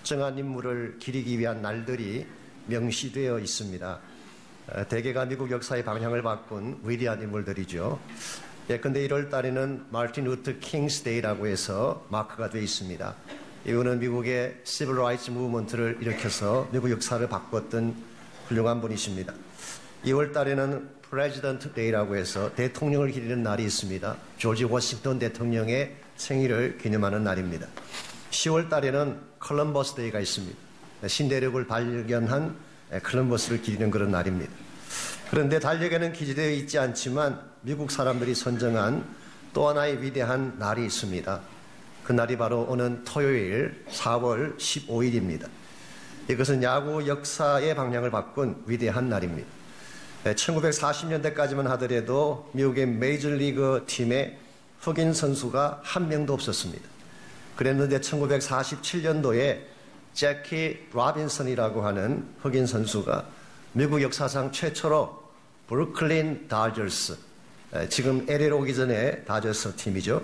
특정한 인물을 기리기 위한 날들이 명시되어 있습니다. 대개가 미국 역사의 방향을 바꾼 위대한 인물들이죠. 예컨대 1월 달에는 마틴 루터 킹스 데이라고 해서 마크가 되어 있습니다. 이분은 미국의 시빌 라이츠 무브먼트를 일으켜서 미국 역사를 바꿨던 훌륭한 분이십니다. 2월 달에는 프레지던트 데이라고 해서 대통령을 기리는 날이 있습니다. 조지 워싱턴 대통령의 생일을 기념하는 날입니다. 10월 달에는 컬럼버스 데이가 있습니다. 신대륙을 발견한 컬럼버스를 기리는 그런 날입니다. 그런데 달력에는 기재되어 있지 않지만 미국 사람들이 선정한 또 하나의 위대한 날이 있습니다. 그 날이 바로 오는 토요일 4월 15일입니다. 이것은 야구 역사의 방향을 바꾼 위대한 날입니다. 1940년대까지만 하더라도 미국의 메이저리그 팀에 흑인 선수가 한 명도 없었습니다. 그랬는데 1947년도에 제키 라빈슨이라고 하는 흑인 선수가 미국 역사상 최초로 브루클린 다저스, 지금 LA로 오기 전에 다저스 팀이죠.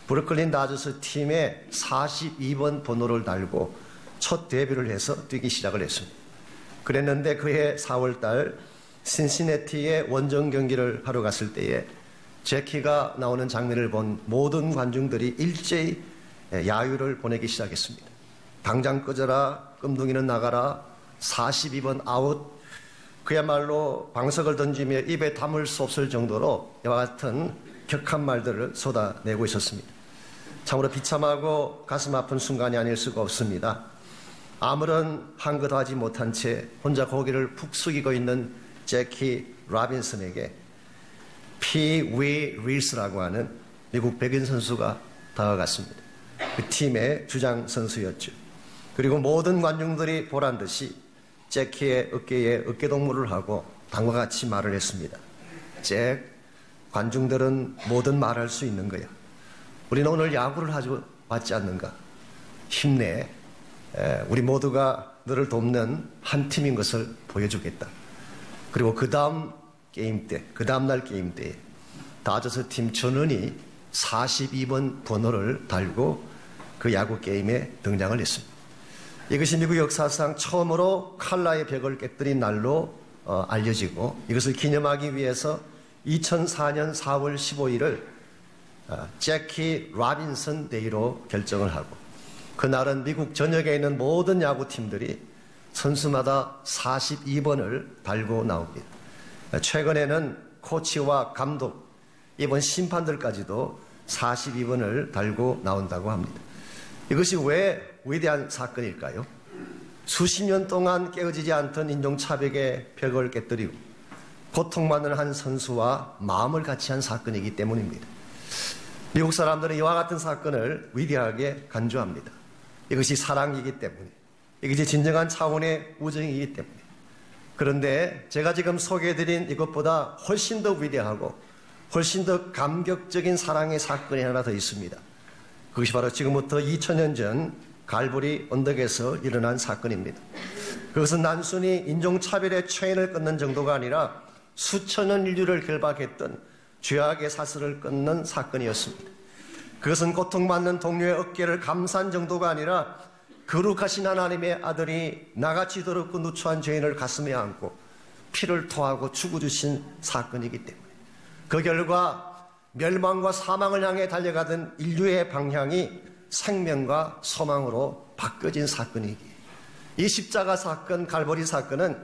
브루클린 다저스 팀에 42번 번호를 달고 첫 데뷔를 해서 뛰기 시작을 했습니다. 그랬는데 그해 4월달 신시내티의 원정 경기를 하러 갔을 때에 제키가 나오는 장면을 본 모든 관중들이 일제히 야유를 보내기 시작했습니다. 당장 꺼져라, 끔둥이는 나가라, 42번 아웃, 그야말로 방석을 던지며 입에 담을 수 없을 정도로 이와 같은 격한 말들을 쏟아내고 있었습니다. 참으로 비참하고 가슴 아픈 순간이 아닐 수가 없습니다. 아무런 한것도 하지 못한 채 혼자 고개를 푹 숙이고 있는 제키 라빈슨에게 피.위. 릴스라고 하는 미국 백인 선수가 다가갔습니다. 그 팀의 주장 선수였죠. 그리고 모든 관중들이 보란 듯이 제키의 어깨에 어깨동무를 하고 다음과 같이 말을 했습니다. 잭, 관중들은 뭐든 말할 수 있는 거야. 우리는 오늘 야구를 하지 왔지 않는가. 힘내. 우리 모두가 너를 돕는 한 팀인 것을 보여주겠다. 그리고 그 다음 게임 때, 그 다음날 게임 때에 다저스 팀 전원이 42번 번호를 달고 그 야구 게임에 등장을 했습니다. 이것이 미국 역사상 처음으로 칼라의 벽을 깨뜨린 날로 알려지고 이것을 기념하기 위해서 2004년 4월 15일을 제키 라빈슨 데이로 결정을 하고 그날은 미국 전역에 있는 모든 야구팀들이 선수마다 42번을 달고 나옵니다. 최근에는 코치와 감독, 이번 심판들까지도 42번을 달고 나온다고 합니다. 이것이 왜 위대한 사건일까요? 수십 년 동안 깨어지지 않던 인종차별의 벽을 깨뜨리고 고통받는 한 선수와 마음을 같이 한 사건이기 때문입니다. 미국 사람들은 이와 같은 사건을 위대하게 간주합니다. 이것이 사랑이기 때문에, 이것이 진정한 차원의 우정이기 때문에. 그런데 제가 지금 소개해드린 이것보다 훨씬 더 위대하고 훨씬 더 감격적인 사랑의 사건이 하나 더 있습니다. 그것이 바로 지금부터 2000년 전 갈보리 언덕에서 일어난 사건입니다. 그것은 단순히 인종차별의 체인을 끊는 정도가 아니라 수천년 인류를 결박했던 죄악의 사슬을 끊는 사건이었습니다. 그것은 고통받는 동료의 어깨를 감싼 정도가 아니라 거룩하신 하나님의 아들이 나같이 더럽고 누추한 죄인을 가슴에 안고 피를 토하고 죽어주신 사건이기 때문에 그 결과 멸망과 사망을 향해 달려가던 인류의 방향이 생명과 소망으로 바뀌어진 사건이기에 이 십자가 사건, 갈보리 사건은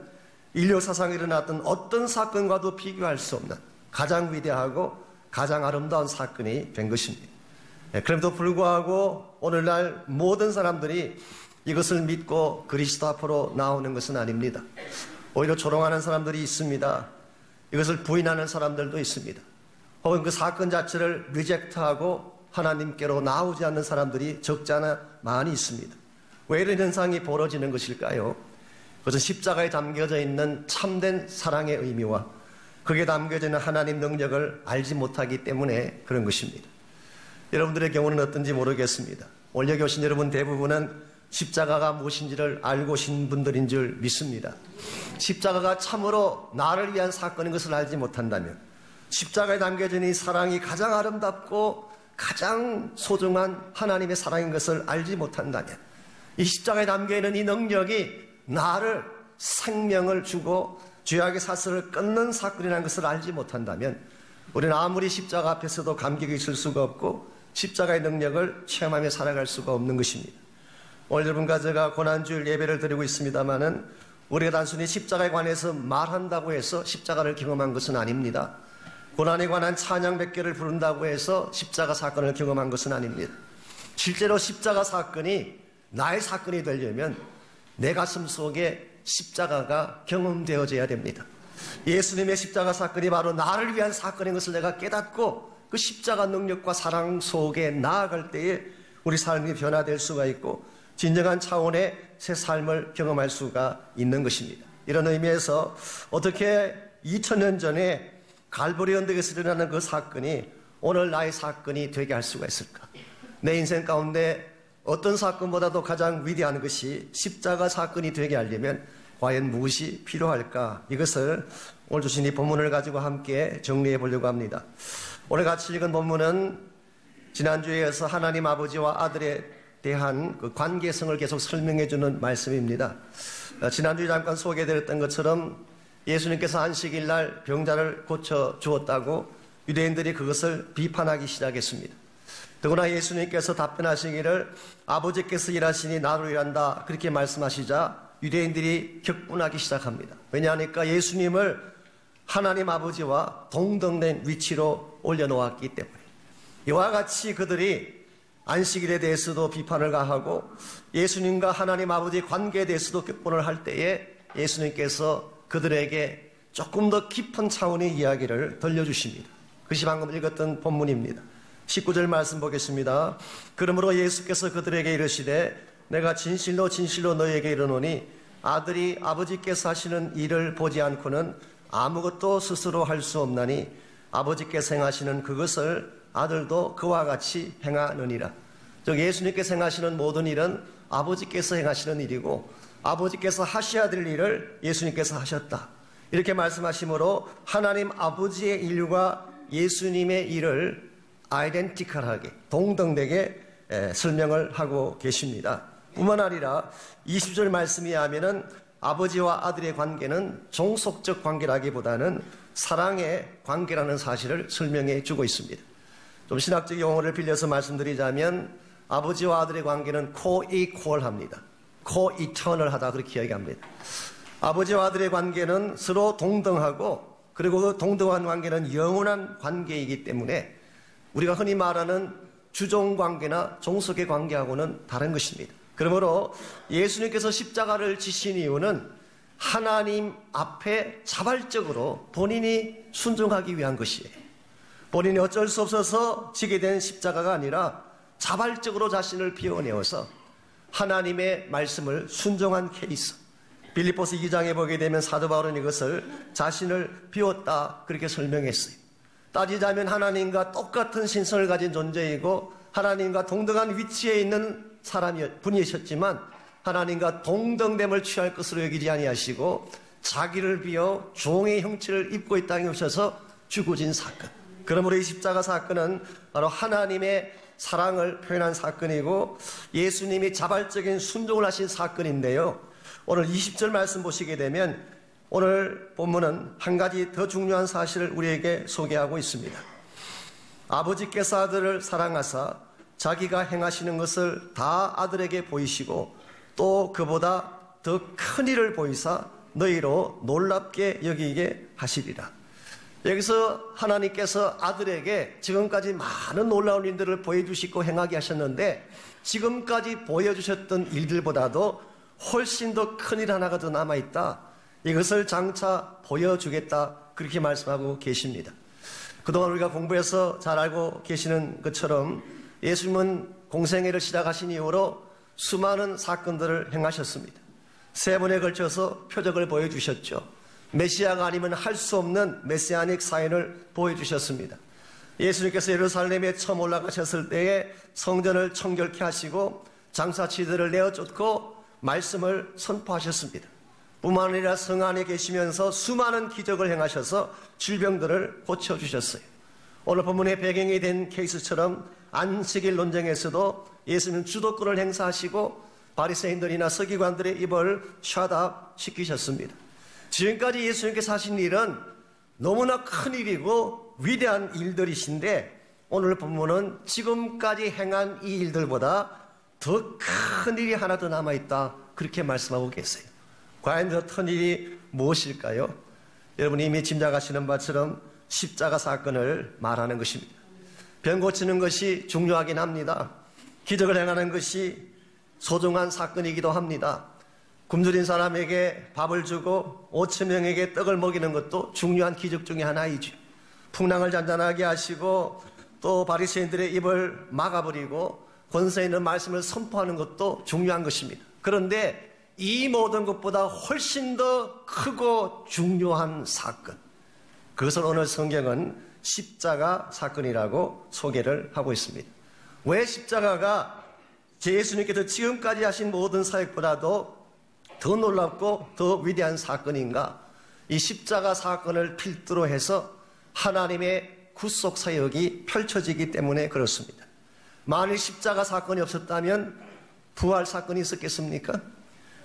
인류 사상에 일어났던 어떤 사건과도 비교할 수 없는 가장 위대하고 가장 아름다운 사건이 된 것입니다. 그럼에도 불구하고 오늘날 모든 사람들이 이것을 믿고 그리스도 앞으로 나오는 것은 아닙니다. 오히려 조롱하는 사람들이 있습니다. 이것을 부인하는 사람들도 있습니다. 혹은 그 사건 자체를 리젝트하고 하나님께로 나오지 않는 사람들이 적지 않아 많이 있습니다. 왜 이런 현상이 벌어지는 것일까요? 그것은 십자가에 담겨져 있는 참된 사랑의 의미와 거기에 담겨져 있는 하나님 능력을 알지 못하기 때문에 그런 것입니다. 여러분들의 경우는 어떤지 모르겠습니다. 오늘 여기 오신 여러분 대부분은 십자가가 무엇인지를 알고 오신 분들인 줄 믿습니다. 십자가가 참으로 나를 위한 사건인 것을 알지 못한다면 십자가에 담겨진 이 사랑이 가장 아름답고 가장 소중한 하나님의 사랑인 것을 알지 못한다면 이 십자가에 담겨있는 이 능력이 나를 생명을 주고 죄악의 사슬을 끊는 사건이라는 것을 알지 못한다면 우리는 아무리 십자가 앞에서도 감격이 있을 수가 없고 십자가의 능력을 체험하며 살아갈 수가 없는 것입니다. 오늘 여러분과 제가 고난주일 예배를 드리고 있습니다마는 우리가 단순히 십자가에 관해서 말한다고 해서 십자가를 경험한 것은 아닙니다. 고난에 관한 찬양 100개를 부른다고 해서 십자가 사건을 경험한 것은 아닙니다. 실제로 십자가 사건이 나의 사건이 되려면 내 가슴 속에 십자가가 경험되어져야 됩니다. 예수님의 십자가 사건이 바로 나를 위한 사건인 것을 내가 깨닫고 그 십자가 능력과 사랑 속에 나아갈 때에 우리 삶이 변화될 수가 있고 진정한 차원의 새 삶을 경험할 수가 있는 것입니다. 이런 의미에서 어떻게 2000년 전에 갈보리 언덕에서 일어나는 그 사건이 오늘 나의 사건이 되게 할 수가 있을까? 내 인생 가운데 어떤 사건보다도 가장 위대한 것이 십자가 사건이 되게 하려면 과연 무엇이 필요할까? 이것을 오늘 주신 이 본문을 가지고 함께 정리해 보려고 합니다. 오늘 같이 읽은 본문은 지난주에 이어서 하나님 아버지와 아들에 대한 그 관계성을 계속 설명해 주는 말씀입니다. 지난주에 잠깐 소개드렸던 것처럼 예수님께서 안식일 날 병자를 고쳐 주었다고 유대인들이 그것을 비판하기 시작했습니다. 더구나 예수님께서 답변하시기를 아버지께서 일하시니 나로 일한다 그렇게 말씀하시자 유대인들이 격분하기 시작합니다. 왜냐하니까 예수님을 하나님 아버지와 동등된 위치로 올려놓았기 때문에 이와 같이 그들이 안식일에 대해서도 비판을 가하고 예수님과 하나님 아버지의 관계에 대해서도 격분을 할 때에 예수님께서 그들에게 조금 더 깊은 차원의 이야기를 들려주십니다. 그것이 방금 읽었던 본문입니다. 19절 말씀 보겠습니다. 그러므로 예수께서 그들에게 이르시되 내가 진실로 진실로 너희에게 이르노니 아들이 아버지께서 하시는 일을 보지 않고는 아무것도 스스로 할 수 없나니 아버지께서 행하시는 그것을 아들도 그와 같이 행하느니라. 즉 예수님께서 행하시는 모든 일은 아버지께서 행하시는 일이고 아버지께서 하셔야 될 일을 예수님께서 하셨다. 이렇게 말씀하시므로 하나님 아버지의 일과 예수님의 일을 아이덴티컬하게 동등되게 설명을 하고 계십니다. 뿐만 아니라 20절 말씀에 하면은 아버지와 아들의 관계는 종속적 관계라기보다는 사랑의 관계라는 사실을 설명해 주고 있습니다. 좀 신학적 용어를 빌려서 말씀드리자면 아버지와 아들의 관계는 co-equal합니다. co-eternal하다 그렇게 이야기합니다. 아버지와 아들의 관계는 서로 동등하고 그리고 그 동등한 관계는 영원한 관계이기 때문에 우리가 흔히 말하는 주종관계나 종속의 관계하고는 다른 것입니다. 그러므로 예수님께서 십자가를 지신 이유는 하나님 앞에 자발적으로 본인이 순종하기 위한 것이에요. 본인이 어쩔 수 없어서 지게 된 십자가가 아니라 자발적으로 자신을 비워내어서 하나님의 말씀을 순종한 케이스. 빌립보서 2장에 보게 되면 사도 바울은 이것을 자신을 비웠다 그렇게 설명했어요. 따지자면 하나님과 똑같은 신성을 가진 존재이고 하나님과 동등한 위치에 있는 분이셨지만 하나님과 동등됨을 취할 것으로 여기지 아니하시고 자기를 비워 종의 형체를 입고 이 땅에 오셔서 죽어진 사건. 그러므로 이 십자가 사건은 바로 하나님의 사랑을 표현한 사건이고 예수님이 자발적인 순종을 하신 사건인데요. 오늘 20절 말씀 보시게 되면 오늘 본문은 한 가지 더 중요한 사실을 우리에게 소개하고 있습니다. 아버지께서 아들을 사랑하사 자기가 행하시는 것을 다 아들에게 보이시고 또 그보다 더 큰 일을 보이사 너희로 놀랍게 여기게 하시리라. 여기서 하나님께서 아들에게 지금까지 많은 놀라운 일들을 보여주시고 행하게 하셨는데 지금까지 보여주셨던 일들보다도 훨씬 더 큰 일 하나가 더 남아있다. 이것을 장차 보여주겠다. 그렇게 말씀하고 계십니다. 그동안 우리가 공부해서 잘 알고 계시는 것처럼 예수님은 공생애를 시작하신 이후로 수많은 사건들을 행하셨습니다. 3번에 걸쳐서 표적을 보여주셨죠. 메시아가 아니면 할 수 없는 메시아닉 사인을 보여주셨습니다. 예수님께서 예루살렘에 처음 올라가셨을 때에 성전을 청결케 하시고 장사치들을 내어쫓고 말씀을 선포하셨습니다. 뿐만 아니라 성 안에 계시면서 수많은 기적을 행하셔서 질병들을 고쳐주셨어요. 오늘 본문의 배경이 된 케이스처럼 안식일 논쟁에서도 예수님은 주도권을 행사하시고 바리새인들이나 서기관들의 입을 셧업 시키셨습니다. 지금까지 예수님께서 하신 일은 너무나 큰 일이고 위대한 일들이신데 오늘 본문은 지금까지 행한 이 일들보다 더 큰 일이 하나 더 남아있다, 그렇게 말씀하고 계세요. 과연 더 큰 일이 무엇일까요? 여러분이 이미 짐작하시는 바처럼 십자가 사건을 말하는 것입니다. 병 고치는 것이 중요하긴 합니다. 기적을 행하는 것이 소중한 사건이기도 합니다. 굶주린 사람에게 밥을 주고 5천 명에게 떡을 먹이는 것도 중요한 기적 중에 하나이죠. 풍랑을 잔잔하게 하시고 또 바리새인들의 입을 막아버리고 권세 있는 말씀을 선포하는 것도 중요한 것입니다. 그런데 이 모든 것보다 훨씬 더 크고 중요한 사건, 그것을 오늘 성경은 십자가 사건이라고 소개를 하고 있습니다. 왜 십자가가 예수님께서 지금까지 하신 모든 사역보다도 더 놀랍고 더 위대한 사건인가? 이 십자가 사건을 필두로 해서 하나님의 구속 사역이 펼쳐지기 때문에 그렇습니다. 만일 십자가 사건이 없었다면 부활 사건이 있었겠습니까?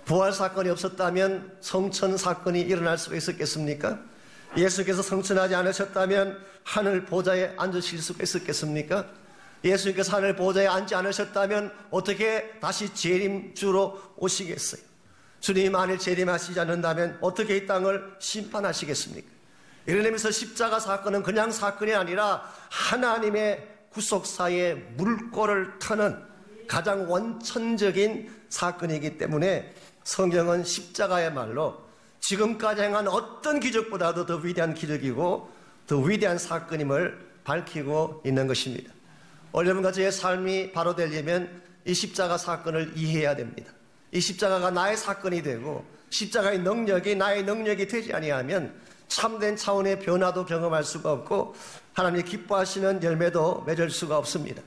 부활 사건이 없었다면 성천 사건이 일어날 수가 있었겠습니까? 예수께서 성천하지 않으셨다면 하늘 보좌에 앉으실 수가 있었겠습니까? 예수님께서 하늘 보좌에 앉지 않으셨다면 어떻게 다시 재림주로 오시겠어요? 주님이 만일 재림하시지 않는다면 어떻게 이 땅을 심판하시겠습니까? 이런 의미에서 십자가 사건은 그냥 사건이 아니라 하나님의 구속사의 물꼬를 트는 가장 원천적인 사건이기 때문에 성경은 십자가야말로 지금까지 행한 어떤 기적보다도 더 위대한 기적이고 더 위대한 사건임을 밝히고 있는 것입니다. 여러분과 저의 삶이 바로 되려면 이 십자가 사건을 이해해야 됩니다. 이 십자가가 나의 사건이 되고 십자가의 능력이 나의 능력이 되지 아니하면 참된 차원의 변화도 경험할 수가 없고 하나님이 기뻐하시는 열매도 맺을 수가 없습니다.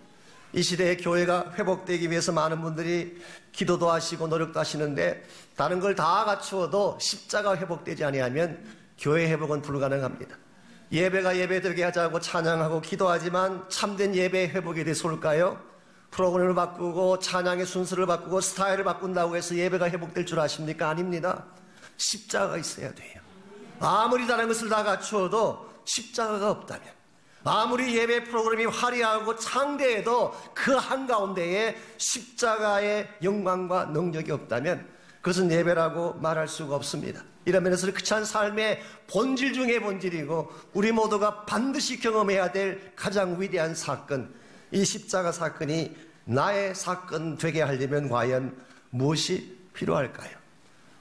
이 시대의 교회가 회복되기 위해서 많은 분들이 기도도 하시고 노력도 하시는데 다른 걸 다 갖추어도 십자가 회복되지 아니하면 교회 회복은 불가능합니다. 예배가 예배되게 하자고 찬양하고 기도하지만 참된 예배의 회복이 되sol까요? 프로그램을 바꾸고 찬양의 순서를 바꾸고 스타일을 바꾼다고 해서 예배가 회복될 줄 아십니까? 아닙니다. 십자가가 있어야 돼요. 아무리 다른 것을 다 갖추어도 십자가가 없다면, 아무리 예배 프로그램이 화려하고 창대해도 그 한가운데에 십자가의 영광과 능력이 없다면 그것은 예배라고 말할 수가 없습니다. 이런 면에서 크리스찬 삶의 본질 중의 본질이고 우리 모두가 반드시 경험해야 될 가장 위대한 사건, 이 십자가 사건이 나의 사건 되게 하려면 과연 무엇이 필요할까요?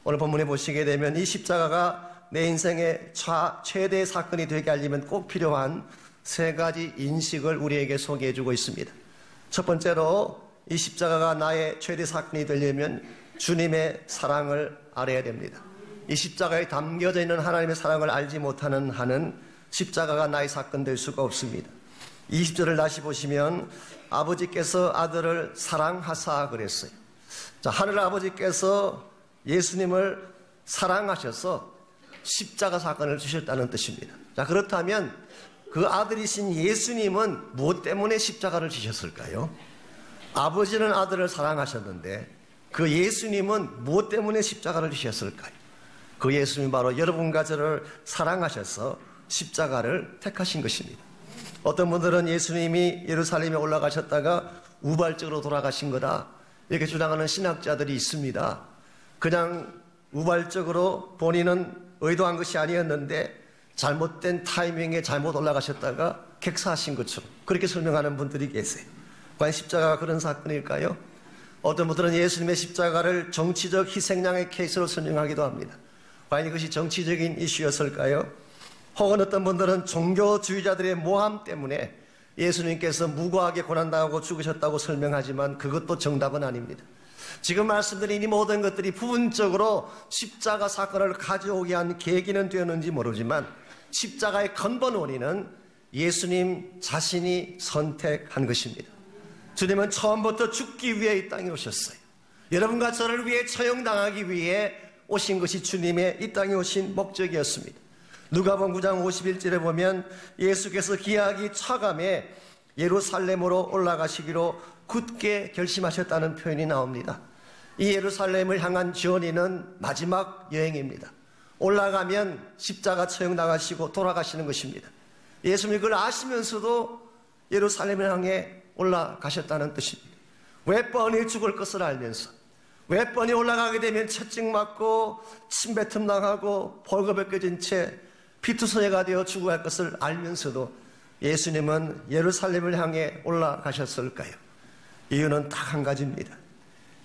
오늘 본문에 보시게 되면 이 십자가가 내 인생의 최대의 사건이 되게 하려면 꼭 필요한 세 가지 인식을 우리에게 소개해주고 있습니다. 첫 번째로 이 십자가가 나의 최대 사건이 되려면 주님의 사랑을 알아야 됩니다. 이 십자가에 담겨져 있는 하나님의 사랑을 알지 못하는 한은 십자가가 나의 사건 될 수가 없습니다. 20절을 다시 보시면 아버지께서 아들을 사랑하사 그랬어요. 자, 하늘 아버지께서 예수님을 사랑하셔서 십자가 사건을 주셨다는 뜻입니다. 자, 그렇다면 그 아들이신 예수님은 무엇 때문에 십자가를 지셨을까요? 아버지는 아들을 사랑하셨는데 그 예수님은 무엇 때문에 십자가를 지셨을까요? 그 예수님이 바로 여러분과 저를 사랑하셔서 십자가를 택하신 것입니다. 어떤 분들은 예수님이 예루살렘에 올라가셨다가 우발적으로 돌아가신 거다, 이렇게 주장하는 신학자들이 있습니다. 그냥 우발적으로 본인은 의도한 것이 아니었는데 잘못된 타이밍에 잘못 올라가셨다가 객사하신 것처럼 그렇게 설명하는 분들이 계세요. 과연 십자가가 그런 사건일까요? 어떤 분들은 예수님의 십자가를 정치적 희생양의 케이스로 설명하기도 합니다. 과연 이것이 정치적인 이슈였을까요? 혹은 어떤 분들은 종교주의자들의 모함 때문에 예수님께서 무고하게 고난당하고 죽으셨다고 설명하지만 그것도 정답은 아닙니다. 지금 말씀드린 이 모든 것들이 부분적으로 십자가 사건을 가져오게 한 계기는 되었는지 모르지만 십자가의 근본 원인은 예수님 자신이 선택한 것입니다. 주님은 처음부터 죽기 위해 이 땅에 오셨어요. 여러분과 저를 위해 처형당하기 위해 오신 것이 주님의 이 땅에 오신 목적이었습니다. 누가복음 9장 51절에 보면 예수께서 기약이 차감해 예루살렘으로 올라가시기로 굳게 결심하셨다는 표현이 나옵니다. 이 예루살렘을 향한 journey는 마지막 여행입니다. 올라가면 십자가 처형 당하시고 돌아가시는 것입니다. 예수님이 그걸 아시면서도 예루살렘을 향해 올라가셨다는 뜻입니다. 왜 뻔히 죽을 것을 알면서, 왜 뻔히 올라가게 되면 채찍 맞고 침뱉음 당하고 벌거벗 겨진 채 피투성이가 되어 죽어갈 것을 알면서도 예수님은 예루살렘을 향해 올라가셨을까요? 이유는 딱 한 가지입니다.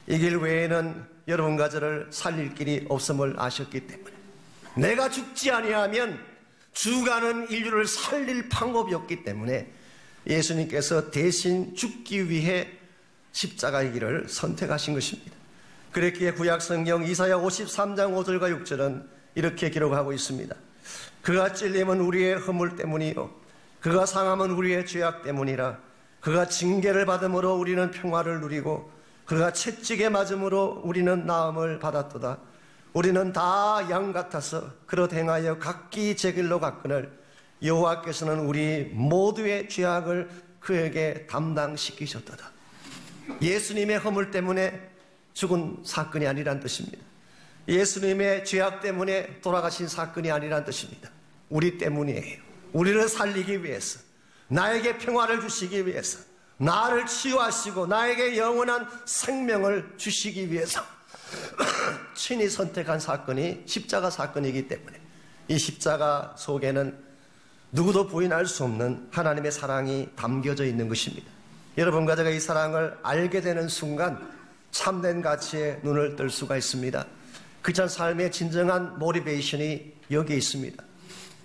이 길 외에는 여러분과 저를 살릴 길이 없음을 아셨기 때문에, 내가 죽지 아니하면 죽어가는 인류를 살릴 방법이 없기 때문에 예수님께서 대신 죽기 위해 십자가의 길을 선택하신 것입니다. 그랬기에 구약성경 이사야 53장 5절과 6절은 이렇게 기록하고 있습니다. 그가 찔림은 우리의 허물 때문이요 그가 상함은 우리의 죄악 때문이라. 그가 징계를 받음으로 우리는 평화를 누리고 그가 채찍에 맞음으로 우리는 나음을 받았도다. 우리는 다 양 같아서 그릇 행하여 각기 제 길로 갔거늘 여호와께서는 우리 모두의 죄악을 그에게 담당시키셨도다. 예수님의 허물 때문에 죽은 사건이 아니란 뜻입니다. 예수님의 죄악 때문에 돌아가신 사건이 아니란 뜻입니다. 우리 때문이에요. 우리를 살리기 위해서, 나에게 평화를 주시기 위해서, 나를 치유하시고 나에게 영원한 생명을 주시기 위해서 친히 선택한 사건이 십자가 사건이기 때문에 이 십자가 속에는 누구도 부인할 수 없는 하나님의 사랑이 담겨져 있는 것입니다. 여러분과 제가 이 사랑을 알게 되는 순간 참된 가치에 눈을 뜰 수가 있습니다. 크리스찬 삶의 진정한 모티베이션이 여기에 있습니다.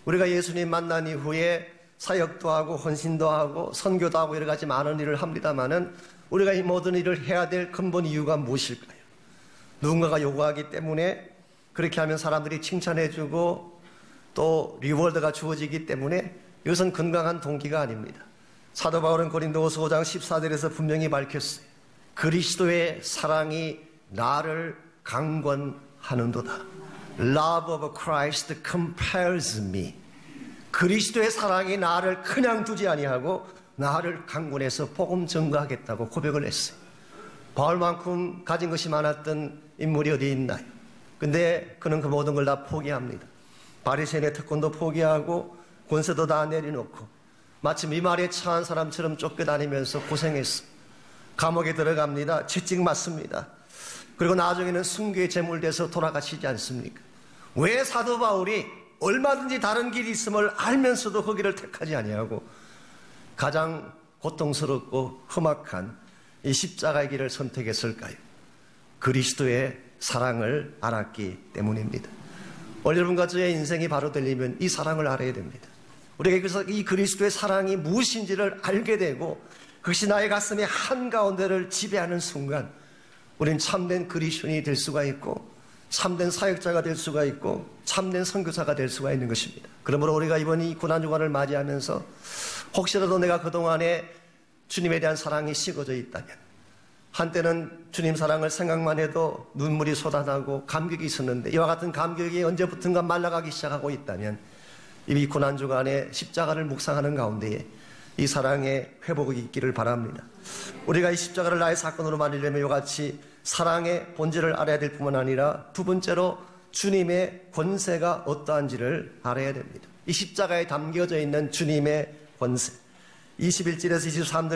우리가 예수님 만난 이후에 사역도 하고 헌신도 하고 선교도 하고 여러 가지 많은 일을 합니다마는 우리가 이 모든 일을 해야 될 근본 이유가 무엇일까요? 누군가가 요구하기 때문에, 그렇게 하면 사람들이 칭찬해주고 또 리워드가 주어지기 때문에 이것은 건강한 동기가 아닙니다. 사도 바울은 고린도후서 5장 14절에서 분명히 밝혔어요. 그리스도의 사랑이 나를 강권하는도다. Love of Christ compels me. 그리스도의 사랑이 나를 그냥 두지 아니하고 나를 강권해서 복음 전가하겠다고 고백을 했어요. 바울만큼 가진 것이 많았던 인물이 어디 있나요? 근데 그는 그 모든 걸 다 포기합니다. 바리새인의 특권도 포기하고 권세도 다 내려놓고 마치 미말에 처한 사람처럼 쫓겨다니면서 고생했어. 감옥에 들어갑니다. 채찍 맞습니다. 그리고 나중에는 순교의 제물돼서 돌아가시지 않습니까? 왜 사도 바울이 얼마든지 다른 길이 있음을 알면서도 거기를 택하지 아니하고 가장 고통스럽고 험악한 이 십자가의 길을 선택했을까요? 그리스도의 사랑을 알았기 때문입니다. 오늘 여러분과 저의 인생이 바로 되려면 이 사랑을 알아야 됩니다. 우리가 그래서 이 그리스도의 사랑이 무엇인지를 알게 되고 그것이 나의 가슴의 한가운데를 지배하는 순간 우린 참된 그리스도인이 될 수가 있고 참된 사역자가 될 수가 있고 참된 선교사가 될 수가 있는 것입니다. 그러므로 우리가 이번 이 고난주간을 맞이하면서 혹시라도 내가 그동안에 주님에 대한 사랑이 식어져 있다면, 한때는 주님 사랑을 생각만 해도 눈물이 쏟아나고 감격이 있었는데 이와 같은 감격이 언제부턴가 말라가기 시작하고 있다면 이 고난주간에 십자가를 묵상하는 가운데에 이 사랑의 회복이 있기를 바랍니다. 우리가 이 십자가를 나의 사건으로 만들려면 이와 같이 사랑의 본질을 알아야 될 뿐만 아니라 두 번째로 주님의 권세가 어떠한지를 알아야 됩니다. 이 십자가에 담겨져 있는 주님의 권세, 21절에서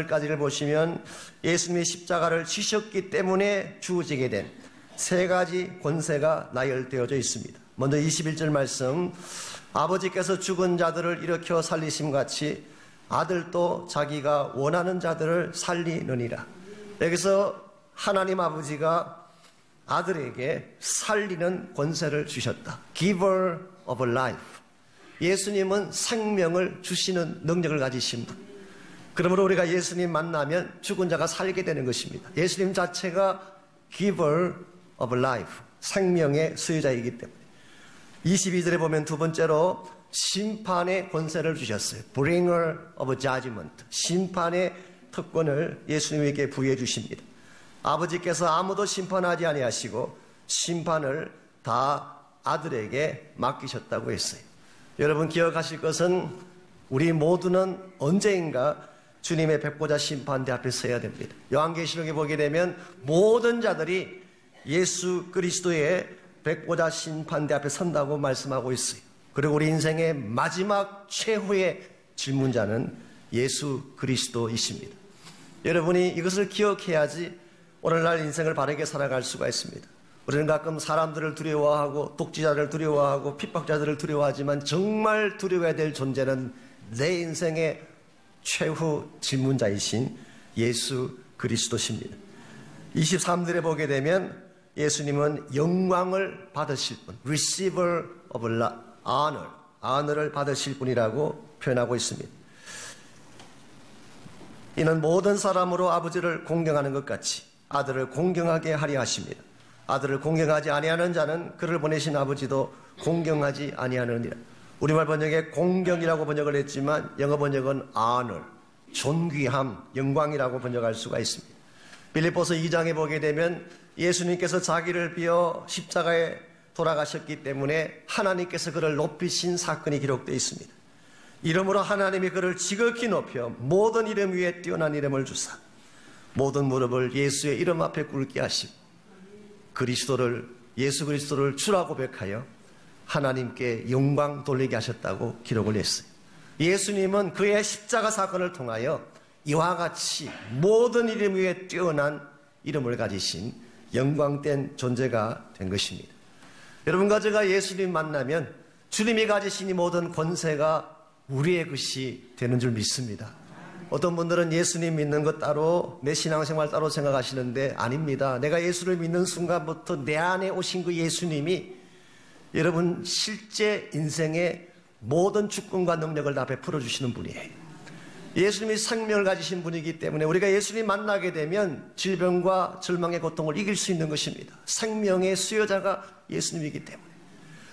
23절까지를 보시면 예수님이 십자가를 지셨기 때문에 주어지게 된 세 가지 권세가 나열되어져 있습니다. 먼저 21절 말씀, 아버지께서 죽은 자들을 일으켜 살리심같이 아들도 자기가 원하는 자들을 살리느니라. 여기서 하나님 아버지가 아들에게 살리는 권세를 주셨다. Giver of life. 예수님은 생명을 주시는 능력을 가지신 분. 그러므로 우리가 예수님 만나면 죽은 자가 살게 되는 것입니다. 예수님 자체가 Giver of life, 생명의 수요자이기 때문에. 22절에 보면 두 번째로 심판의 권세를 주셨어요. Bringer of judgment, 심판의 특권을 예수님에게 부여해 주십니다. 아버지께서 아무도 심판하지 아니하시고 심판을 다 아들에게 맡기셨다고 했어요. 여러분 기억하실 것은 우리 모두는 언제인가 주님의 백보자 심판대 앞에 서야 됩니다. 요한계시록에 보게 되면 모든 자들이 예수 그리스도의 백보자 심판대 앞에 선다고 말씀하고 있어요. 그리고 우리 인생의 마지막 최후의 질문자는 예수 그리스도이십니다. 여러분이 이것을 기억해야지 오늘날 인생을 바르게 살아갈 수가 있습니다. 우리는 가끔 사람들을 두려워하고 독지자를 두려워하고 핍박자들을 두려워하지만 정말 두려워해야 될 존재는 내 인생의 최후 질문자이신 예수 그리스도십니다. 23절에 보게 되면 예수님은 영광을 받으실 분, receiver of honor, honor를 받으실 분이라고 표현하고 있습니다. 이는 모든 사람으로 아버지를 공경하는 것 같이 아들을 공경하게 하려 하십니다. 아들을 공경하지 아니하는 자는 그를 보내신 아버지도 공경하지 아니하느니라. 우리말 번역에 공경이라고 번역을 했지만 영어 번역은 honor, 존귀함, 영광이라고 번역할 수가 있습니다. 빌립보서 2장에 보게 되면 예수님께서 자기를 비어 십자가에 돌아가셨기 때문에 하나님께서 그를 높이신 사건이 기록되어 있습니다. 이름으로 하나님이 그를 지극히 높여 모든 이름 위에 뛰어난 이름을 주사 모든 무릎을 예수의 이름 앞에 꿇게 하시고 예수 그리스도를 주라 고백하여 하나님께 영광 돌리게 하셨다고 기록을 했어요. 예수님은 그의 십자가 사건을 통하여 이와 같이 모든 이름 위에 뛰어난 이름을 가지신 영광된 존재가 된 것입니다. 여러분과 제가 예수님 만나면 주님이 가지신 이 모든 권세가 우리의 것이 되는 줄 믿습니다. 어떤 분들은 예수님 믿는 것 따로 내 신앙생활 따로 생각하시는데 아닙니다. 내가 예수를 믿는 순간부터 내 안에 오신 그 예수님이 여러분 실제 인생의 모든 주권과 능력을 다 베풀어 주시는 분이에요. 예수님이 생명을 가지신 분이기 때문에 우리가 예수님 만나게 되면 질병과 절망의 고통을 이길 수 있는 것입니다. 생명의 수여자가 예수님이기 때문에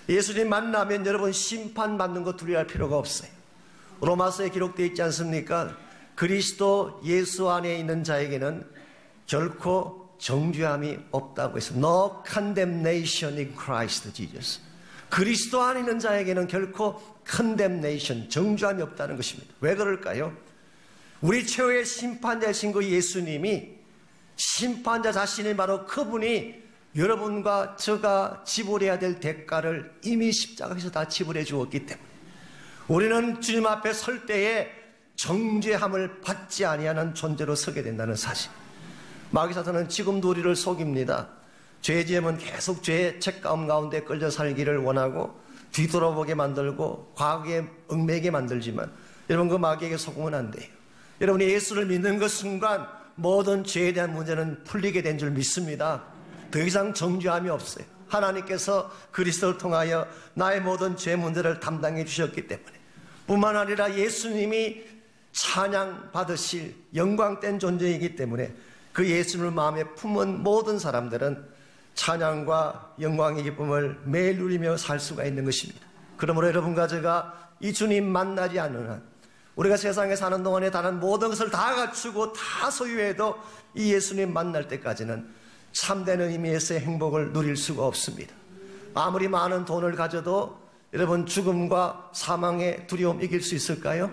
예수님 만나면 여러분 심판받는 거 두려워할 필요가 없어요. 로마서에 기록되어 있지 않습니까? 그리스도 예수 안에 있는 자에게는 결코 정죄함이 없다고 해서 No condemnation in Christ Jesus. 그리스도 안에 있는 자에게는 결코 condemnation, 정죄함이 없다는 것입니다. 왜 그럴까요? 우리 최후의 심판자이신 그 예수님이 심판자 자신이 바로 그분이 여러분과 저가 지불해야 될 대가를 이미 십자가에서 다 지불해 주었기 때문에 우리는 주님 앞에 설 때에 정죄함을 받지 아니하는 존재로 서게 된다는 사실. 마귀사탄은 지금도 우리를 속입니다. 죄 지으면 계속 죄의 책가움 가운데 끌려 살기를 원하고 뒤돌아보게 만들고 과거에 얽매이게 만들지만 여러분 그 마귀에게 속으면 안 돼요. 여러분이 예수를 믿는 그 순간 모든 죄에 대한 문제는 풀리게 된 줄 믿습니다. 더 이상 정죄함이 없어요. 하나님께서 그리스도를 통하여 나의 모든 죄 문제를 담당해 주셨기 때문에 뿐만 아니라 예수님이 찬양 받으실 영광된 존재이기 때문에 그 예수님을 마음에 품은 모든 사람들은 찬양과 영광의 기쁨을 매일 누리며 살 수가 있는 것입니다. 그러므로 여러분과 제가 이 주님 만나지 않는 한 우리가 세상에 사는 동안에 다른 모든 것을 다 갖추고 다 소유해도 이 예수님 만날 때까지는 참된 의미에서의 행복을 누릴 수가 없습니다. 아무리 많은 돈을 가져도 여러분 죽음과 사망의 두려움 이길 수 있을까요?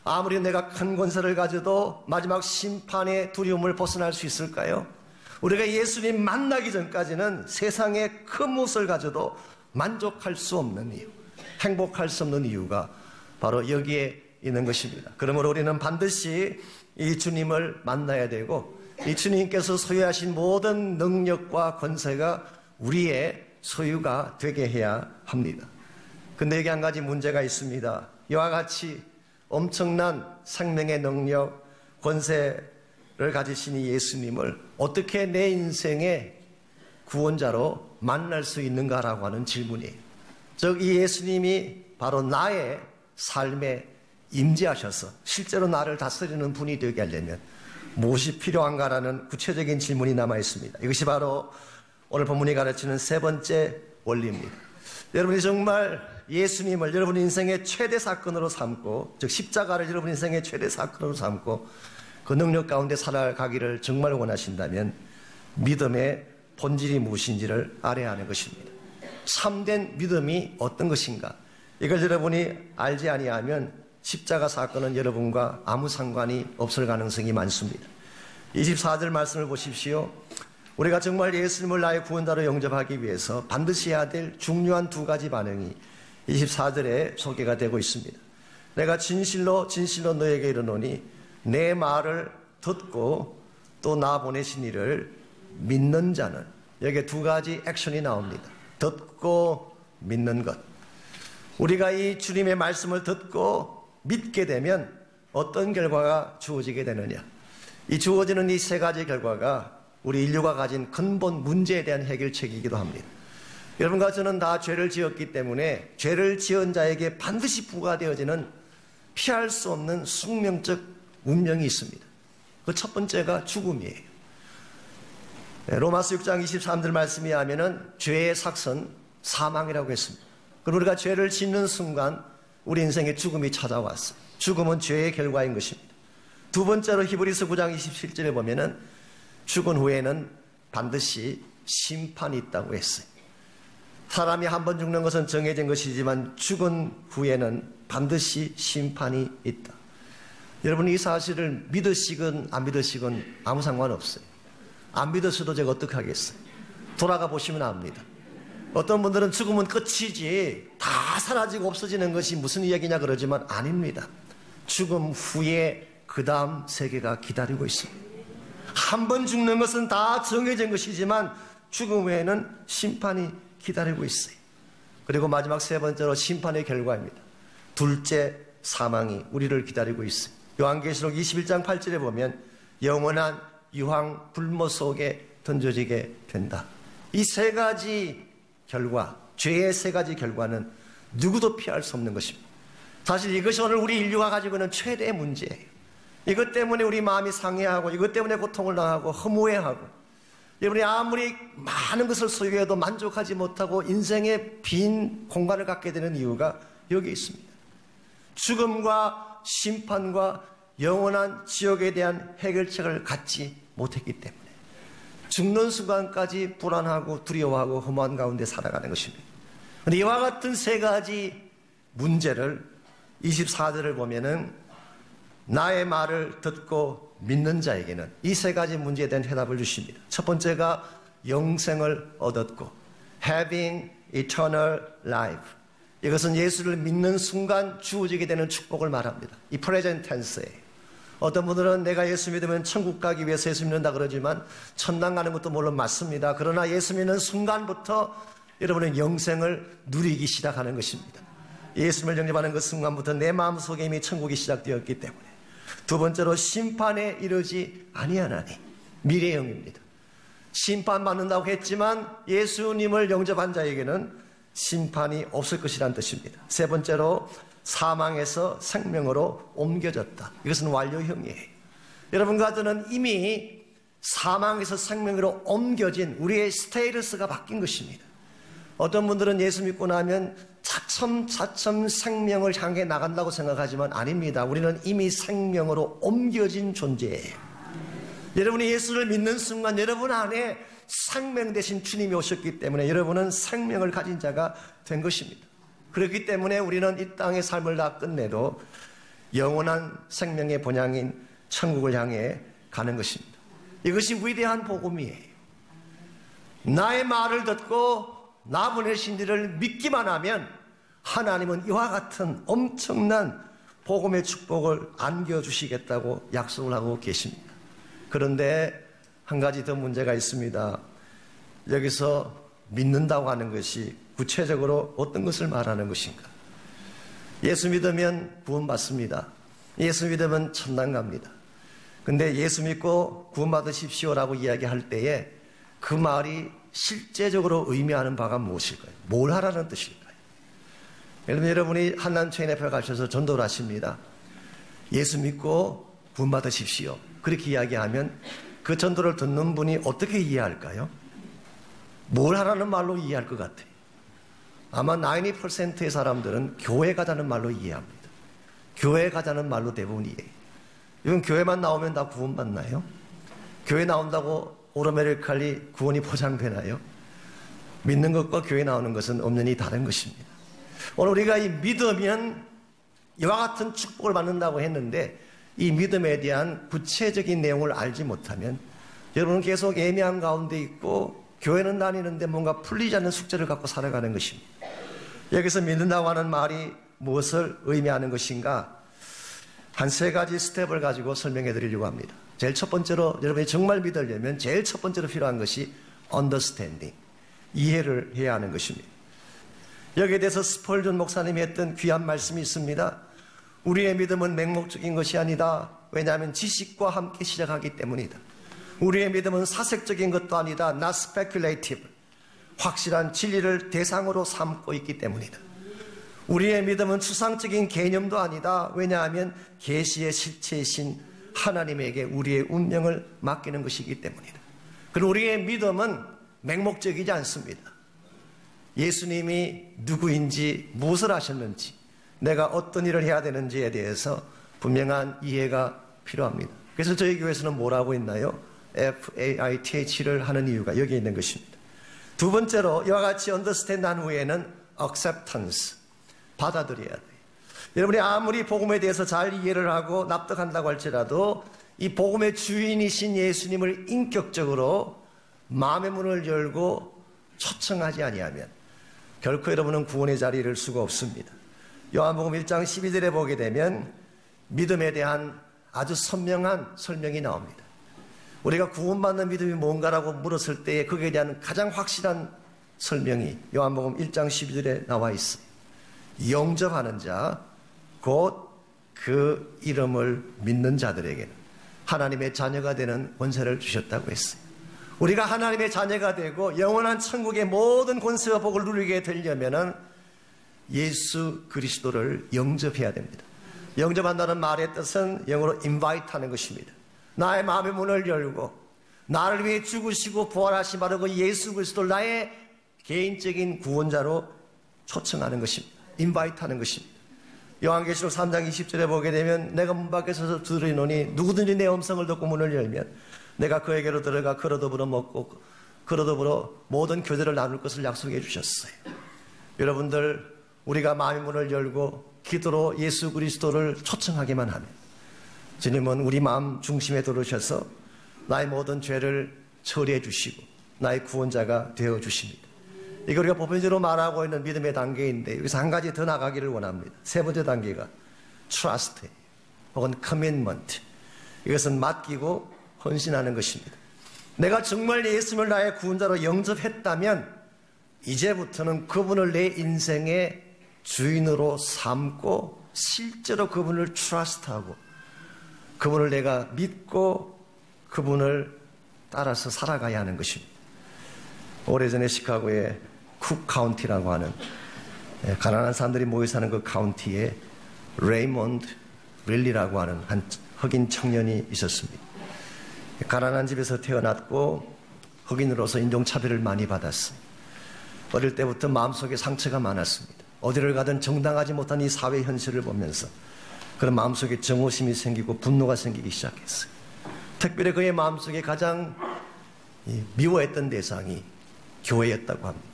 아무리 내가 큰 권세를 가져도 마지막 심판의 두려움을 벗어날 수 있을까요? 우리가 예수님 만나기 전까지는 세상의 큰 무엇을 가져도 만족할 수 없는 이유, 행복할 수 없는 이유가 바로 여기에 있는 것입니다. 그러므로 우리는 반드시 이 주님을 만나야 되고 이 주님께서 소유하신 모든 능력과 권세가 우리의 소유가 되게 해야 합니다. 근데 여기 한 가지 문제가 있습니다. 이와 같이 엄청난 생명의 능력, 권세를 가지신 이 예수님을 어떻게 내 인생의 구원자로 만날 수 있는가라고 하는 질문이에요. 즉 이 예수님이 바로 나의 삶에 임재하셔서 실제로 나를 다스리는 분이 되게 하려면 무엇이 필요한가라는 구체적인 질문이 남아 있습니다. 이것이 바로 오늘 본문이 가르치는 세 번째 원리입니다. 여러분이 정말 예수님을 여러분 인생의 최대 사건으로 삼고 즉 십자가를 여러분 인생의 최대 사건으로 삼고 그 능력 가운데 살아가기를 정말 원하신다면 믿음의 본질이 무엇인지를 알아야 하는 것입니다. 참된 믿음이 어떤 것인가 이걸 여러분이 알지 아니하면 십자가 사건은 여러분과 아무 상관이 없을 가능성이 많습니다. 24절 말씀을 보십시오. 우리가 정말 예수님을 나의 구원자로 영접하기 위해서 반드시 해야 될 중요한 두 가지 반응이 24절에 소개가 되고 있습니다. 내가 진실로 진실로 너에게 이르노니 내 말을 듣고 또 나 보내신 이를 믿는 자는, 여기에 두 가지 액션이 나옵니다. 듣고 믿는 것. 우리가 이 주님의 말씀을 듣고 믿게 되면 어떤 결과가 주어지게 되느냐. 이 주어지는 이 세 가지 결과가 우리 인류가 가진 근본 문제에 대한 해결책이기도 합니다. 여러분과 저는 다 죄를 지었기 때문에 죄를 지은 자에게 반드시 부과되어지는 피할 수 없는 숙명적 운명이 있습니다. 그 첫 번째가 죽음이에요. 로마서 6장 23절 말씀에 하면은 죄의 삭선 사망이라고 했습니다. 그럼 우리가 죄를 짓는 순간 우리 인생에 죽음이 찾아왔어요. 죽음은 죄의 결과인 것입니다. 두 번째로 히브리서 9장 27절에 보면은 죽은 후에는 반드시 심판이 있다고 했어요. 사람이 한 번 죽는 것은 정해진 것이지만 죽은 후에는 반드시 심판이 있다. 여러분, 이 사실을 믿으시건 안 믿으시건 아무 상관없어요. 안 믿으셔도 제가 어떡하겠어요. 돌아가 보시면 압니다. 어떤 분들은 죽으면 끝이지, 다 사라지고 없어지는 것이 무슨 이야기냐 그러지만 아닙니다. 죽음 후에 그 다음 세계가 기다리고 있습니다. 한 번 죽는 것은 다 정해진 것이지만 죽음 후에는 심판이 기다리고 있어요. 그리고 마지막 세 번째로 심판의 결과입니다. 둘째, 사망이 우리를 기다리고 있어요. 요한계시록 21장 8절에 보면 영원한 유황 불모 속에 던져지게 된다. 이 세 가지 결과, 죄의 세 가지 결과는 누구도 피할 수 없는 것입니다. 사실 이것이 오늘 우리 인류가 가지고 있는 최대의 문제예요. 이것 때문에 우리 마음이 상해하고, 이것 때문에 고통을 당하고 허무해하고, 여러분이 아무리 많은 것을 소유해도 만족하지 못하고 인생의 빈 공간을 갖게 되는 이유가 여기 있습니다. 죽음과 심판과 영원한 지옥에 대한 해결책을 갖지 못했기 때문에 죽는 순간까지 불안하고 두려워하고 허무한 가운데 살아가는 것입니다. 그런데 이와 같은 세 가지 문제를 24절을 보면은 나의 말을 듣고 믿는 자에게는 이 세 가지 문제에 대한 해답을 주십니다. 첫 번째가 영생을 얻었고, having eternal life. 이것은 예수를 믿는 순간 주어지게 되는 축복을 말합니다. 이 present tense예요. 어떤 분들은 내가 예수 믿으면 천국 가기 위해서 예수 믿는다 그러지만 천당 가는 것도 물론 맞습니다. 그러나 예수 믿는 순간부터 여러분은 영생을 누리기 시작하는 것입니다. 예수를 영접하는 그 순간부터 내 마음속에 이미 천국이 시작되었기 때문에. 두 번째로 심판에 이르지 아니하나니, 미래형입니다. 심판받는다고 했지만 예수님을 영접한 자에게는 심판이 없을 것이라는 뜻입니다. 세 번째로 사망에서 생명으로 옮겨졌다. 이것은 완료형이에요. 여러분과 저는 이미 사망에서 생명으로 옮겨진 우리의 스테이터스가 바뀐 것입니다. 어떤 분들은 예수 믿고 나면 차츰 생명을 향해 나간다고 생각하지만 아닙니다. 우리는 이미 생명으로 옮겨진 존재예요. 여러분이 예수를 믿는 순간 여러분 안에 생명 대신 주님이 오셨기 때문에 여러분은 생명을 가진 자가 된 것입니다. 그렇기 때문에 우리는 이 땅의 삶을 다 끝내도 영원한 생명의 본향인 천국을 향해 가는 것입니다. 이것이 위대한 복음이에요. 나의 말을 듣고 나 보내신 이를 믿기만 하면 하나님은 이와 같은 엄청난 복음의 축복을 안겨주시겠다고 약속을 하고 계십니다. 그런데 한 가지 더 문제가 있습니다. 여기서 믿는다고 하는 것이 구체적으로 어떤 것을 말하는 것인가? 예수 믿으면 구원받습니다. 예수 믿으면 천당 갑니다. 근데 예수 믿고 구원받으십시오라고 이야기할 때에 그 말이 실제적으로 의미하는 바가 무엇일까요? 뭘 하라는 뜻일까요? 여러분이 한남초인 앞에 가셔서 전도를 하십니다. 예수 믿고 구원받으십시오. 그렇게 이야기하면 그 전도를 듣는 분이 어떻게 이해할까요? 뭘 하라는 말로 이해할 것 같아요. 아마 90%의 사람들은 교회 가자는 말로 이해합니다. 교회 가자는 말로 대부분 이해해요. 이건 교회만 나오면 다 구원받나요? 교회 나온다고 오르메리칼리 구원이 보장되나요? 믿는 것과 교회 나오는 것은 엄연히 다른 것입니다. 오늘 우리가 이 믿으면 이와 같은 축복을 받는다고 했는데 이 믿음에 대한 구체적인 내용을 알지 못하면 여러분은 계속 애매한 가운데 있고 교회는 다니는데 뭔가 풀리지 않는 숙제를 갖고 살아가는 것입니다. 여기서 믿는다고 하는 말이 무엇을 의미하는 것인가? 한 세 가지 스텝을 가지고 설명해 드리려고 합니다. 제일 첫 번째로 여러분이 정말 믿으려면 제일 첫 번째로 필요한 것이 understanding, 이해를 해야 하는 것입니다. 여기에 대해서 스펄전 목사님이 했던 귀한 말씀이 있습니다. 우리의 믿음은 맹목적인 것이 아니다. 왜냐하면 지식과 함께 시작하기 때문이다. 우리의 믿음은 사색적인 것도 아니다. not speculative. 확실한 진리를 대상으로 삼고 있기 때문이다. 우리의 믿음은 추상적인 개념도 아니다. 왜냐하면 계시의 실체이신 하나님에게 우리의 운명을 맡기는 것이기 때문이다. 그리고 우리의 믿음은 맹목적이지 않습니다. 예수님이 누구인지, 무엇을 하셨는지, 내가 어떤 일을 해야 되는지에 대해서 분명한 이해가 필요합니다. 그래서 저희 교회에서는 뭐라고 했나요? FAITH를 하는 이유가 여기에 있는 것입니다. 두 번째로 이와 같이 understand 한 후에는 acceptance, 받아들여야 돼요. 여러분이 아무리 복음에 대해서 잘 이해를 하고 납득한다고 할지라도 이 복음의 주인이신 예수님을 인격적으로 마음의 문을 열고 초청하지 아니하면 결코 여러분은 구원의 자리에 이를 수가 없습니다. 요한복음 1장 12절에 보게 되면 믿음에 대한 아주 선명한 설명이 나옵니다. 우리가 구원받는 믿음이 뭔가라고 물었을 때에 거기에 대한 가장 확실한 설명이 요한복음 1장 12절에 나와 있어요. 영접하는 자, 곧 그 이름을 믿는 자들에게는 하나님의 자녀가 되는 권세를 주셨다고 했어요. 우리가 하나님의 자녀가 되고 영원한 천국의 모든 권세와 복을 누리게 되려면 예수 그리스도를 영접해야 됩니다. 영접한다는 말의 뜻은 영어로 invite 하는 것입니다. 나의 마음의 문을 열고 나를 위해 죽으시고 부활하신 바로 그 예수 그리스도를 나의 개인적인 구원자로 초청하는 것입니다. invite 하는 것입니다. 요한계시록 3장 20절에 보게 되면 내가 문 밖에 서서 두드리노니 누구든지 내 음성을 듣고 문을 열면 내가 그에게로 들어가 그로 더불어 먹고 그로 더불어 모든 교제를 나눌 것을 약속해 주셨어요. 여러분들, 우리가 마음의 문을 열고 기도로 예수 그리스도를 초청하기만 하면 주님은 우리 마음 중심에 들어오셔서 나의 모든 죄를 처리해 주시고 나의 구원자가 되어 주십니다. 이거 우리가 보편적으로 말하고 있는 믿음의 단계인데 여기서 한 가지 더 나가기를 원합니다. 세 번째 단계가 trust 혹은 commitment. 이것은 맡기고 헌신하는 것입니다. 내가 정말 예수님을 나의 구원자로 영접했다면 이제부터는 그분을 내 인생의 주인으로 삼고 실제로 그분을 trust하고 그분을 내가 믿고 그분을 따라서 살아가야 하는 것입니다. 오래전에 시카고에 쿡 카운티라고 하는 가난한 사람들이 모여 사는 그 카운티에 레이몬드 릴리라고 하는 한 흑인 청년이 있었습니다. 가난한 집에서 태어났고 흑인으로서 인종차별을 많이 받았어요. 어릴 때부터 마음속에 상처가 많았습니다. 어디를 가든 정당하지 못한 이 사회 현실을 보면서 그런 마음속에 정오심이 생기고 분노가 생기기 시작했어요. 특별히 그의 마음속에 가장 미워했던 대상이 교회였다고 합니다.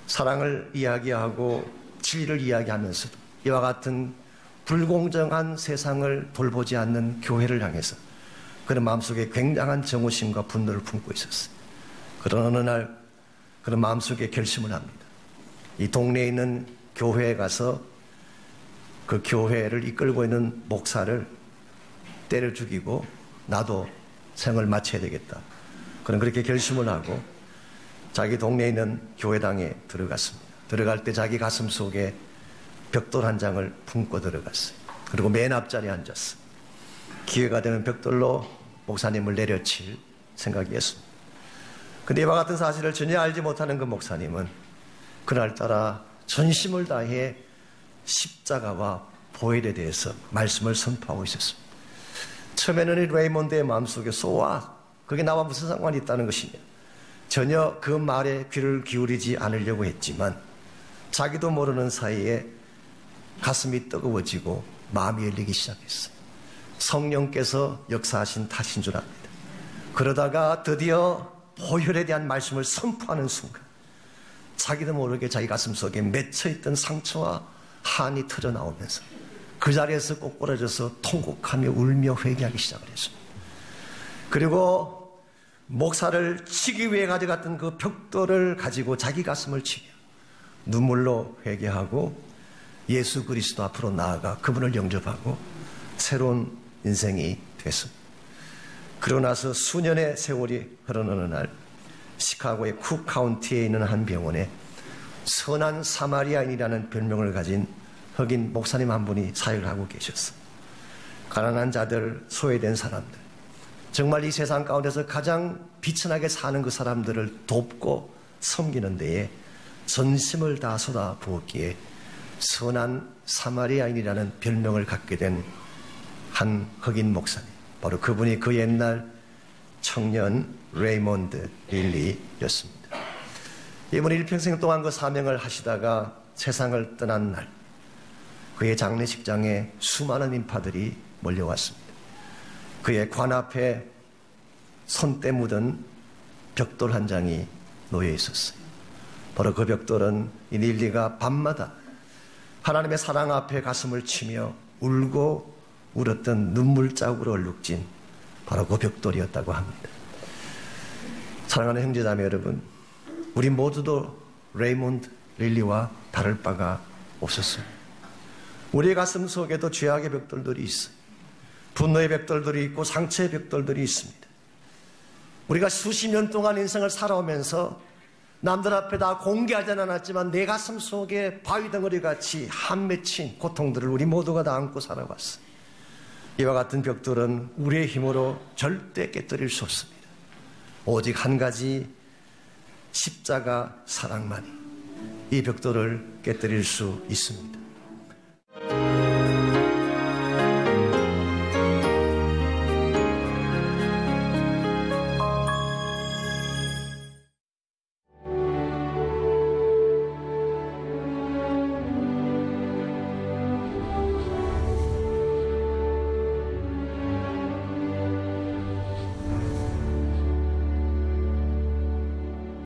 사랑을 이야기하고 진리를 이야기하면서도 이와 같은 불공정한 세상을 돌보지 않는 교회를 향해서 그런 마음속에 굉장한 정오심과 분노를 품고 있었어요. 그런 어느 날 그런 마음속에 결심을 합니다. 이 동네에 있는 교회에 가서 그 교회를 이끌고 있는 목사를 때려 죽이고 나도 생을 마쳐야 되겠다. 그렇게 결심을 하고 자기 동네에 있는 교회당에 들어갔습니다. 들어갈 때 자기 가슴 속에 벽돌 한 장을 품고 들어갔어요. 그리고 맨 앞자리에 앉았어요. 기회가 되면 벽돌로 목사님을 내려칠 생각이었습니다. 근데 이와 같은 사실을 전혀 알지 못하는 그 목사님은 그날따라 전심을 다해 십자가와 보혈에 대해서 말씀을 선포하고 있었습니다. 처음에는 이 레이몬드의 마음속에 쏘아 그게 나와 무슨 상관이 있다는 것이냐, 전혀 그 말에 귀를 기울이지 않으려고 했지만 자기도 모르는 사이에 가슴이 뜨거워지고 마음이 열리기 시작했어요. 성령께서 역사하신 탓인 줄 압니다. 그러다가 드디어 보혈에 대한 말씀을 선포하는 순간 자기도 모르게 자기 가슴 속에 맺혀있던 상처와 한이 터져나오면서 그 자리에서 꼬꾸라져서 통곡하며 울며 회개하기 시작을 했습니다. 그리고 목사를 치기 위해 가져갔던 그 벽돌을 가지고 자기 가슴을 치며 눈물로 회개하고 예수 그리스도 앞으로 나아가 그분을 영접하고 새로운 인생이 됐습니다. 그러고 나서 수년의 세월이 흐른 어느 날 시카고의 쿡 카운티에 있는 한 병원에 선한 사마리아인이라는 별명을 가진 흑인 목사님 한 분이 사역을 하고 계셨어요. 가난한 자들, 소외된 사람들, 정말 이 세상 가운데서 가장 비천하게 사는 그 사람들을 돕고 섬기는 데에 전심을 다 쏟아 부었기에 선한 사마리아인이라는 별명을 갖게 된 한 흑인 목사님, 바로 그분이 그 옛날 청년 레이몬드 릴리였습니다. 이분이 일평생 동안 그 사명을 하시다가 세상을 떠난 날, 그의 장례식장에 수많은 인파들이 몰려왔습니다. 그의 관 앞에 손때 묻은 벽돌 한 장이 놓여 있었어요. 바로 그 벽돌은 이 릴리가 밤마다 하나님의 사랑 앞에 가슴을 치며 울고 울었던 눈물 자국으로 얼룩진 바로 그 벽돌이었다고 합니다. 사랑하는 형제자매 여러분, 우리 모두도 레이몬드 릴리와 다를 바가 없었어요. 우리의 가슴 속에도 죄악의 벽돌들이 있어요. 분노의 벽돌들이 있고 상처의 벽돌들이 있습니다. 우리가 수십 년 동안 인생을 살아오면서 남들 앞에 다 공개하지는 않았지만 내 가슴 속에 바위덩어리 같이 한 맺힌 고통들을 우리 모두가 다 안고 살아왔어요. 이와 같은 벽돌은 우리의 힘으로 절대 깨뜨릴 수 없습니다. 오직 한 가지 십자가 사랑만이 이 벽돌을 깨뜨릴 수 있습니다.